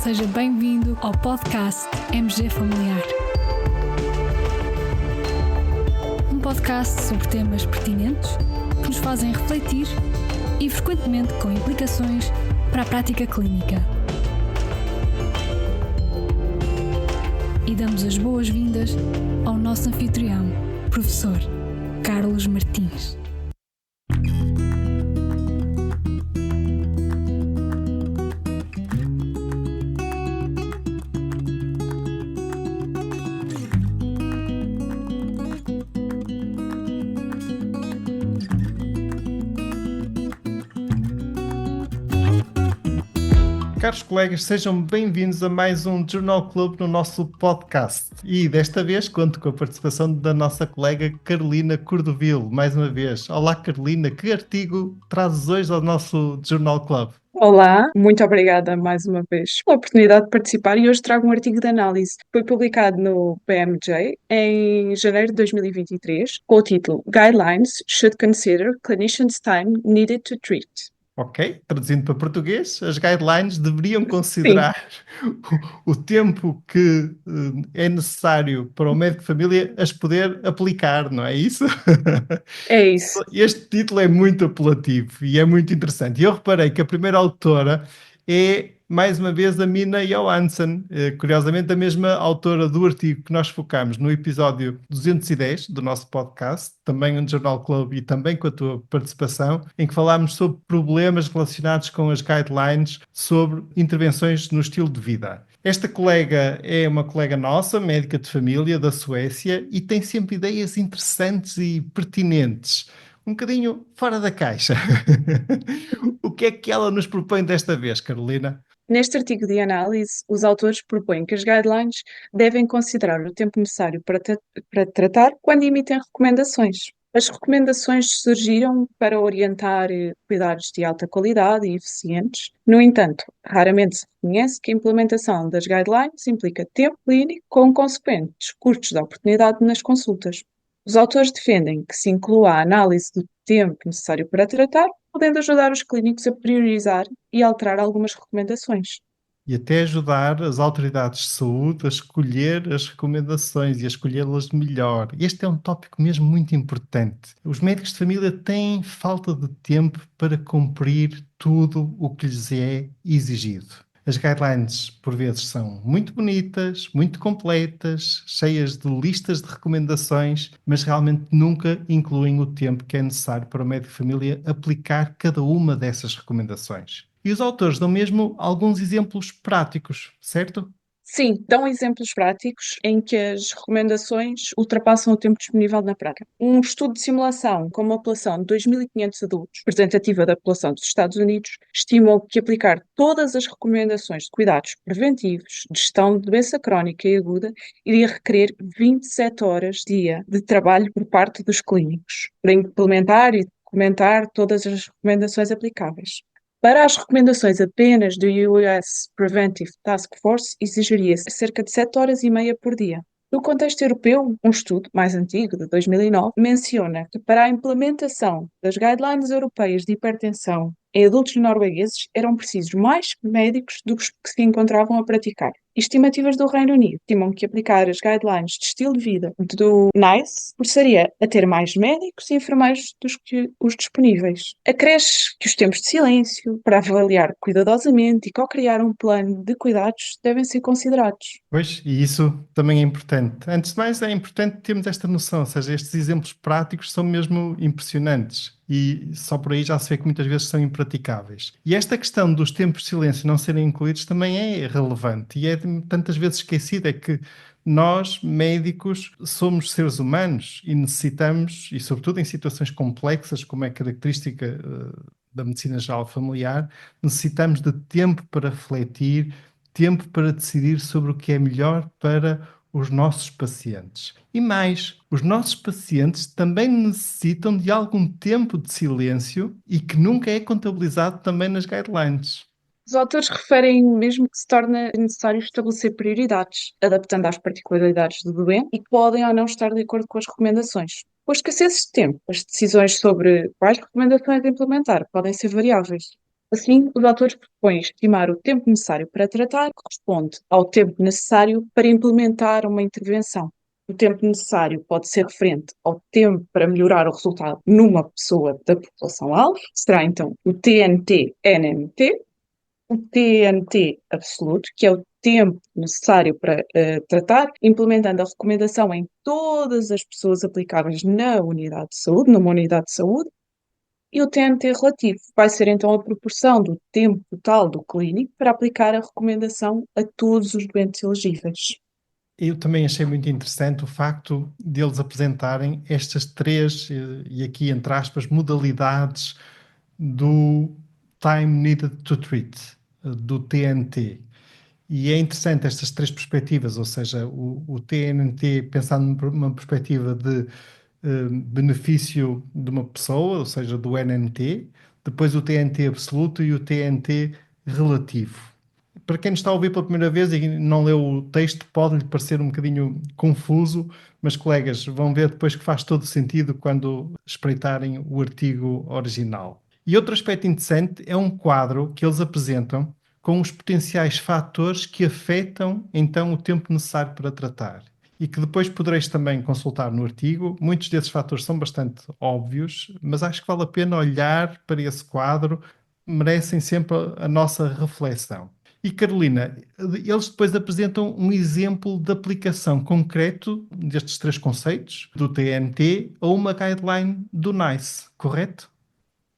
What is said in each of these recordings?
Seja bem-vindo ao podcast MG Familiar. Um podcast sobre temas pertinentes que nos fazem refletir e frequentemente com implicações para a prática clínica. E damos as boas-vindas ao nosso anfitrião, professor Carlos Martins. Caros colegas, sejam bem-vindos a mais um Journal Club no nosso podcast. E desta vez conto com a participação da nossa colega Carolina Cordovil, mais uma vez. Olá Carolina, que artigo trazes hoje ao nosso Journal Club? Olá, muito obrigada mais uma vez pela oportunidade de participar e hoje trago um artigo de análise. Foi publicado no PMJ em janeiro de 2023 com o título Guidelines Should Consider Clinicians' Time Needed to Treat. Ok, traduzindo para português, as guidelines deveriam considerar o tempo que é necessário para o médico de família as poder aplicar, não é isso? É isso. Este título é muito apelativo e é muito interessante. E eu reparei que a primeira autora é, mais uma vez, a Mina Johansson, curiosamente a mesma autora do artigo que nós focámos no episódio 210 do nosso podcast, também no Journal Club e também com a tua participação, em que falámos sobre problemas relacionados com as guidelines sobre intervenções no estilo de vida. Esta colega é uma colega nossa, médica de família da Suécia, e tem sempre ideias interessantes e pertinentes, um bocadinho fora da caixa. O que é que ela nos propõe desta vez, Carolina? Neste artigo de análise, os autores propõem que as guidelines devem considerar o tempo necessário para tratar quando emitem recomendações. As recomendações surgiram para orientar cuidados de alta qualidade e eficientes. No entanto, raramente se reconhece que a implementação das guidelines implica tempo clínico com consequentes custos de oportunidade nas consultas. Os autores defendem que se inclua a análise do tempo necessário para tratar, podendo ajudar os clínicos a priorizar e alterar algumas recomendações. E até ajudar as autoridades de saúde a escolher as recomendações e a escolhê-las melhor. Este é um tópico mesmo muito importante. Os médicos de família têm falta de tempo para cumprir tudo o que lhes é exigido. As guidelines, por vezes, são muito bonitas, muito completas, cheias de listas de recomendações, mas realmente nunca incluem o tempo que é necessário para o médico de família aplicar cada uma dessas recomendações. E os autores dão mesmo alguns exemplos práticos, certo? Sim, dão exemplos práticos em que as recomendações ultrapassam o tempo disponível na prática. Um estudo de simulação com uma população de 2.500 adultos, representativa da população dos Estados Unidos, estimou que aplicar todas as recomendações de cuidados preventivos, de gestão de doença crónica e aguda, iria requerer 27 horas dia de trabalho por parte dos clínicos, para implementar e documentar todas as recomendações aplicáveis. Para as recomendações apenas do US Preventive Task Force, exigiria cerca de 7 horas e meia por dia. No contexto europeu, um estudo mais antigo, de 2009, menciona que para a implementação das guidelines europeias de hipertensão em adultos noruegueses eram precisos mais médicos do que se encontravam a praticar. Estimativas do Reino Unido estimam que aplicar as guidelines de estilo de vida do NICE forçaria a ter mais médicos e enfermeiros do que os disponíveis. Acresce que os tempos de silêncio, para avaliar cuidadosamente e co-criar um plano de cuidados, devem ser considerados. Pois, e isso também é importante. Antes de mais, é importante termos esta noção, ou seja, estes exemplos práticos são mesmo impressionantes e só por aí já se vê que muitas vezes são impraticáveis. E esta questão dos tempos de silêncio não serem incluídos também é relevante e é tantas vezes esquecido, é que nós, médicos, somos seres humanos e necessitamos, e sobretudo em situações complexas, como é característica da medicina geral familiar, necessitamos de tempo para refletir, tempo para decidir sobre o que é melhor para os nossos pacientes. E mais, os nossos pacientes também necessitam de algum tempo de silêncio e que nunca é contabilizado também nas guidelines. Os autores referem mesmo que se torna necessário estabelecer prioridades, adaptando às particularidades do doente e que podem ou não estar de acordo com as recomendações. Com a escassez de tempo, as decisões sobre quais recomendações implementar podem ser variáveis. Assim, os autores propõem estimar o tempo necessário para tratar, que corresponde ao tempo necessário para implementar uma intervenção. O tempo necessário pode ser referente ao tempo para melhorar o resultado numa pessoa da população-alvo, será então o TNT-NMT, o TNT absoluto, que é o tempo necessário para tratar, implementando a recomendação em todas as pessoas aplicáveis na unidade de saúde, numa unidade de saúde, e o TNT relativo vai ser então a proporção do tempo total do clínico para aplicar a recomendação a todos os doentes elegíveis. Eu também achei muito interessante o facto de eles apresentarem estas três, e aqui entre aspas, modalidades do Time Needed to Treat, do TNT. E é interessante estas três perspectivas, ou seja, o TNT pensando numa perspectiva de benefício de uma pessoa, ou seja, do NNT, depois o TNT absoluto e o TNT relativo. Para quem nos está a ouvir pela primeira vez e não leu o texto, pode-lhe parecer um bocadinho confuso, mas colegas, vão ver depois que faz todo sentido quando espreitarem o artigo original. E outro aspecto interessante é um quadro que eles apresentam com os potenciais fatores que afetam então o tempo necessário para tratar. E que depois podereis também consultar no artigo. Muitos desses fatores são bastante óbvios, mas acho que vale a pena olhar para esse quadro, merecem sempre a nossa reflexão. E Carolina, eles depois apresentam um exemplo de aplicação concreto destes três conceitos, do TNT, a uma guideline do NICE, correto?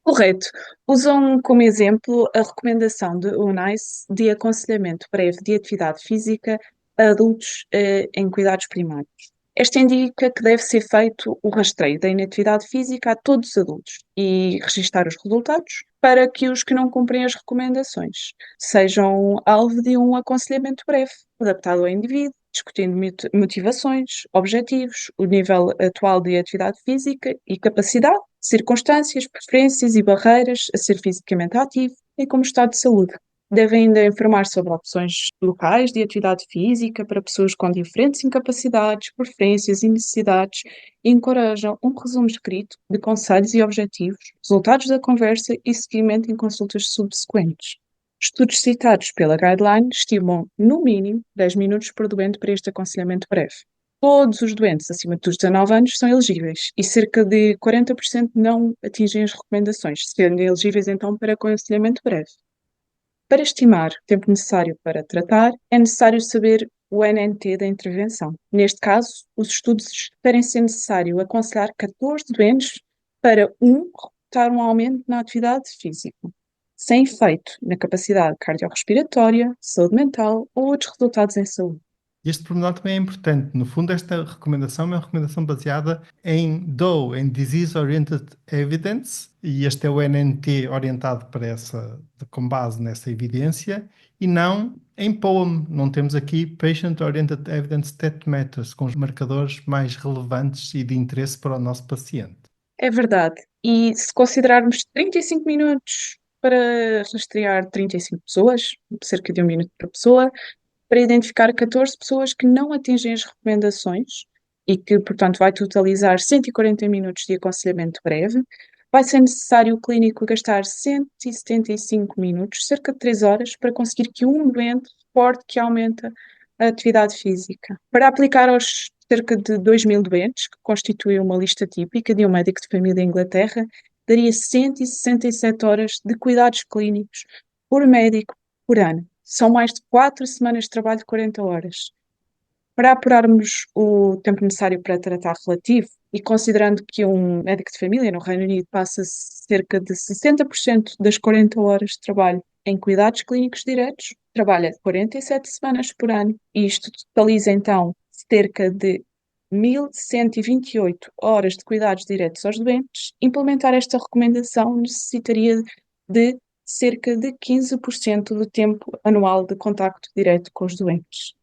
Correto. Usam como exemplo a recomendação do UNICE de aconselhamento breve de atividade física a adultos em cuidados primários. Esta indica que deve ser feito o rastreio da inatividade física a todos os adultos e registar os resultados para que os que não cumprem as recomendações sejam alvo de um aconselhamento breve, adaptado ao indivíduo, discutindo motivações, objetivos, o nível atual de atividade física e capacidade, circunstâncias, preferências e barreiras a ser fisicamente ativo e como estado de saúde. Deve ainda informar sobre opções locais de atividade física para pessoas com diferentes incapacidades, preferências e necessidades e encorajam um resumo escrito de conselhos e objetivos, resultados da conversa e seguimento em consultas subsequentes. Estudos citados pela guideline estimam, no mínimo, 10 minutos por doente para este aconselhamento breve. Todos os doentes acima dos 19 anos são elegíveis e cerca de 40% não atingem as recomendações, sendo elegíveis então para aconselhamento breve. Para estimar o tempo necessário para tratar, é necessário saber o NNT da intervenção. Neste caso, os estudos referem ser necessário aconselhar 14 doentes para reportar um aumento na atividade física, sem efeito na capacidade cardiorrespiratória, saúde mental ou outros resultados em saúde. Este pormenor também é importante. No fundo, esta recomendação é uma recomendação baseada em DOE, em Disease Oriented Evidence, e este é o NNT orientado para com base nessa evidência, e não em POEM. Não temos aqui Patient Oriented Evidence That Matters, com os marcadores mais relevantes e de interesse para o nosso paciente. É verdade. E se considerarmos 35 minutos para rastrear 35 pessoas, cerca de 1 minuto por pessoa, para identificar 14 pessoas que não atingem as recomendações e que, portanto, vai totalizar 140 minutos de aconselhamento breve, vai ser necessário o clínico gastar 175 minutos, cerca de 3 horas, para conseguir que um doente reporte que aumenta a atividade física. Para aplicar aos cerca de 2.000 doentes, que constituem uma lista típica de um médico de família em Inglaterra, daria 167 horas de cuidados clínicos por médico por ano. São mais de 4 semanas de trabalho de 40 horas. Para apurarmos o tempo necessário para tratar relativo, e considerando que um médico de família no Reino Unido passa cerca de 60% das 40 horas de trabalho em cuidados clínicos diretos, trabalha 47 semanas por ano, e isto totaliza então cerca de 1.128 horas de cuidados diretos aos doentes. Implementar esta recomendação necessitaria de cerca de 15% do tempo anual de contacto direto com os doentes.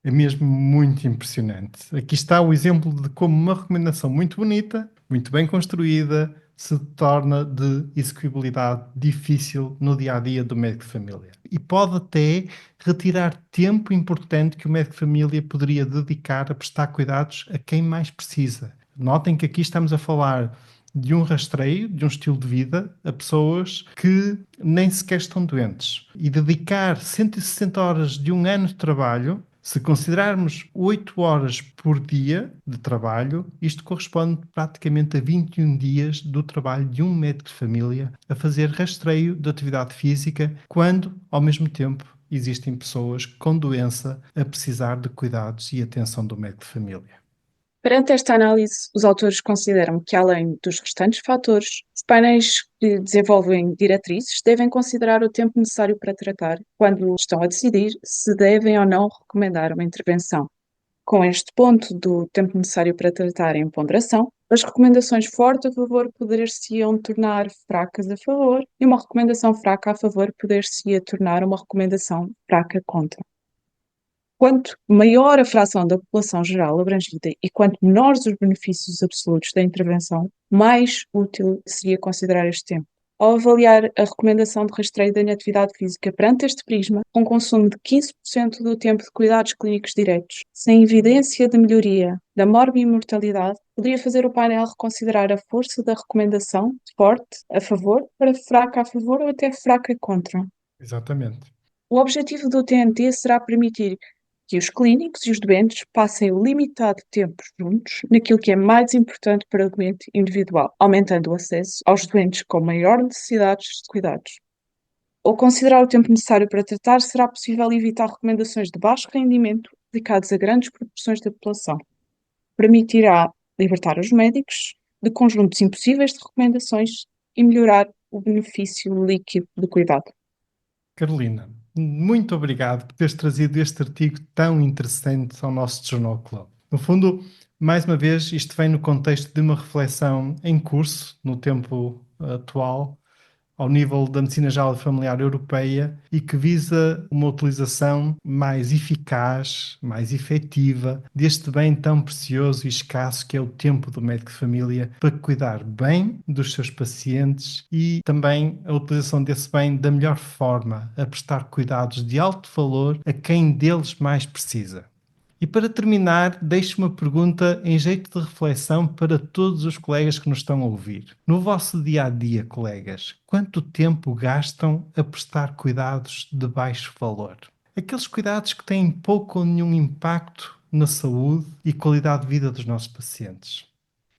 É mesmo muito impressionante. Aqui está o exemplo de como uma recomendação muito bonita, muito bem construída, se torna de execuibilidade difícil no dia-a-dia do médico de família. E pode até retirar tempo importante que o médico de família poderia dedicar a prestar cuidados a quem mais precisa. Notem que aqui estamos a falar de um rastreio, de um estilo de vida a pessoas que nem sequer estão doentes. E dedicar 160 horas de um ano de trabalho, se considerarmos 8 horas por dia de trabalho, isto corresponde praticamente a 21 dias do trabalho de um médico de família a fazer rastreio de atividade física, quando, ao mesmo tempo, existem pessoas com doença a precisar de cuidados e atenção do médico de família. Perante esta análise, os autores consideram que, além dos restantes fatores, os painéis que desenvolvem diretrizes devem considerar o tempo necessário para tratar quando estão a decidir se devem ou não recomendar uma intervenção. Com este ponto do tempo necessário para tratar em ponderação, as recomendações fortes a favor poder-se-iam tornar fracas a favor e uma recomendação fraca a favor poder-se-ia tornar uma recomendação fraca contra. Quanto maior a fração da população geral abrangida e quanto menores os benefícios absolutos da intervenção, mais útil seria considerar este tempo. Ao avaliar a recomendação de rastreio da inatividade física perante este prisma, com consumo de 15% do tempo de cuidados clínicos diretos, sem evidência de melhoria da morbimortalidade, poderia fazer o painel reconsiderar a força da recomendação de forte a favor para fraca a favor ou até fraca contra. Exatamente. O objetivo do TNT será permitir que os clínicos e os doentes passem o limitado tempo juntos naquilo que é mais importante para o doente individual, aumentando o acesso aos doentes com maior necessidades de cuidados. Ao considerar o tempo necessário para tratar, será possível evitar recomendações de baixo rendimento aplicadas a grandes proporções da população. Permitirá libertar os médicos de conjuntos impossíveis de recomendações e melhorar o benefício líquido do cuidado. Carolina, muito obrigado por teres trazido este artigo tão interessante ao nosso Journal Club. No fundo, mais uma vez, isto vem no contexto de uma reflexão em curso, no tempo atual, ao nível da medicina geral e familiar europeia e que visa uma utilização mais eficaz, mais efetiva deste bem tão precioso e escasso que é o tempo do médico de família para cuidar bem dos seus pacientes e também a utilização desse bem da melhor forma, a prestar cuidados de alto valor a quem deles mais precisa. E para terminar, deixo uma pergunta em jeito de reflexão para todos os colegas que nos estão a ouvir. No vosso dia-a-dia, colegas, quanto tempo gastam a prestar cuidados de baixo valor? Aqueles cuidados que têm pouco ou nenhum impacto na saúde e qualidade de vida dos nossos pacientes.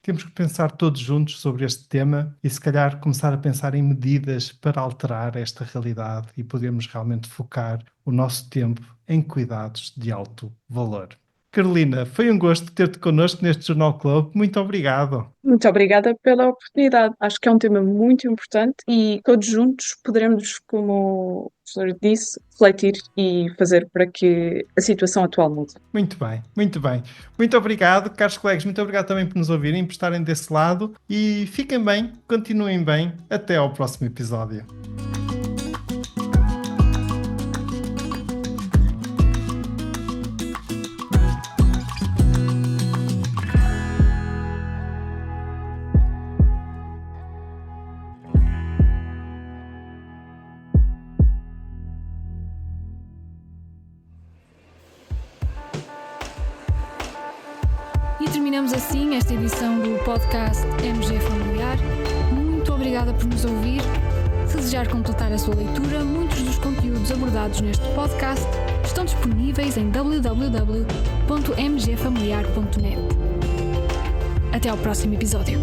Temos que pensar todos juntos sobre este tema e se calhar começar a pensar em medidas para alterar esta realidade e podermos realmente focar o nosso tempo em cuidados de alto valor. Carolina, foi um gosto ter-te connosco neste Journal Club. Muito obrigado. Muito obrigada pela oportunidade. Acho que é um tema muito importante e todos juntos poderemos, como o professor disse, refletir e fazer para que a situação atual mude. Muito bem, muito bem. Muito obrigado, caros colegas. Muito obrigado também por nos ouvirem, por estarem desse lado. E fiquem bem, continuem bem. Até ao próximo episódio. E terminamos assim esta edição do podcast MG Familiar. Muito obrigada por nos ouvir. Se desejar completar a sua leitura, muitos dos conteúdos abordados neste podcast estão disponíveis em www.mgfamiliar.net. Até ao próximo episódio.